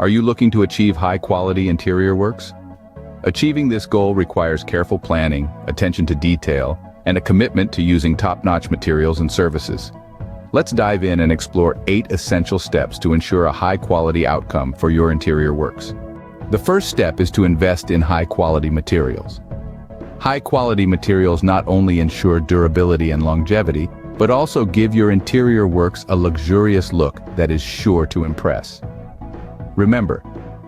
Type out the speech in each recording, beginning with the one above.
Are you looking to achieve high-quality interior works? Achieving this goal requires careful planning, attention to detail, and a commitment to using top-notch materials and services. Let's dive in and explore 8 essential steps to ensure a high-quality outcome for your interior works. The first step is to invest in high-quality materials. High-quality materials not only ensure durability and longevity, but also give your interior works a luxurious look that is sure to impress. Remember,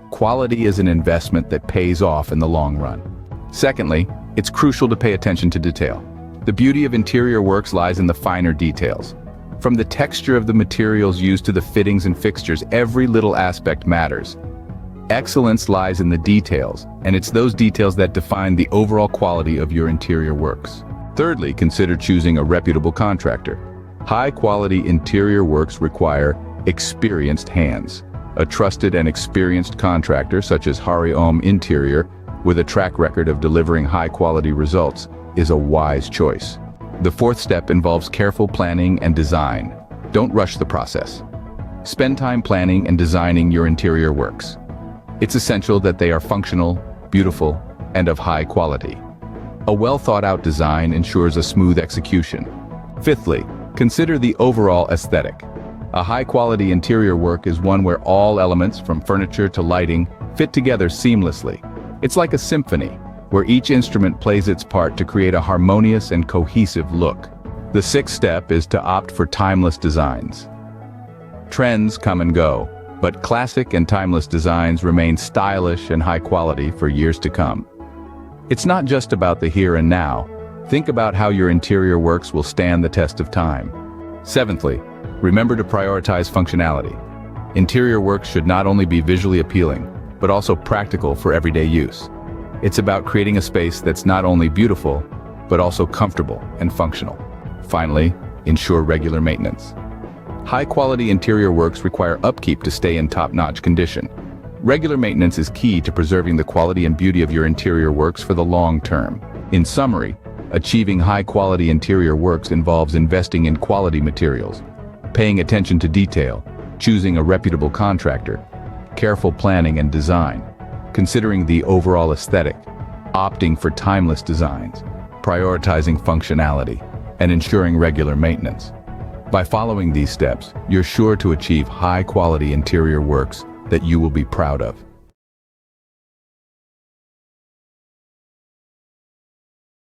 quality is an investment that pays off in the long run. Secondly, it's crucial to pay attention to detail. The beauty of interior works lies in the finer details. From the texture of the materials used to the fittings and fixtures, every little aspect matters. Excellence lies in the details, and it's those details that define the overall quality of your interior works. Thirdly, consider choosing a reputable contractor. High-quality interior works require experienced hands. A trusted and experienced contractor such as Hari Om Interior, with a track record of delivering high-quality results, is a wise choice. The fourth step involves careful planning and design. Don't rush the process. Spend time planning and designing your interior works. It's essential that they are functional, beautiful, and of high quality. A well-thought-out design ensures a smooth execution. Fifthly, consider the overall aesthetic. A high-quality interior work is one where all elements, from furniture to lighting, fit together seamlessly. It's like a symphony, where each instrument plays its part to create a harmonious and cohesive look. The sixth step is to opt for timeless designs. Trends come and go, but classic and timeless designs remain stylish and high quality for years to come. It's not just about the here and now. Think about how your interior works will stand the test of time. Seventhly, remember to prioritize functionality. Interior works should not only be visually appealing, but also practical for everyday use. It's about creating a space that's not only beautiful, but also comfortable and functional. Finally, ensure regular maintenance. High-quality interior works require upkeep to stay in top-notch condition. Regular maintenance is key to preserving the quality and beauty of your interior works for the long term. In summary, achieving high-quality interior works involves investing in quality materials, paying attention to detail, choosing a reputable contractor, careful planning and design, considering the overall aesthetic, opting for timeless designs, prioritizing functionality, and ensuring regular maintenance. By following these steps, you're sure to achieve high-quality interior works that you will be proud of.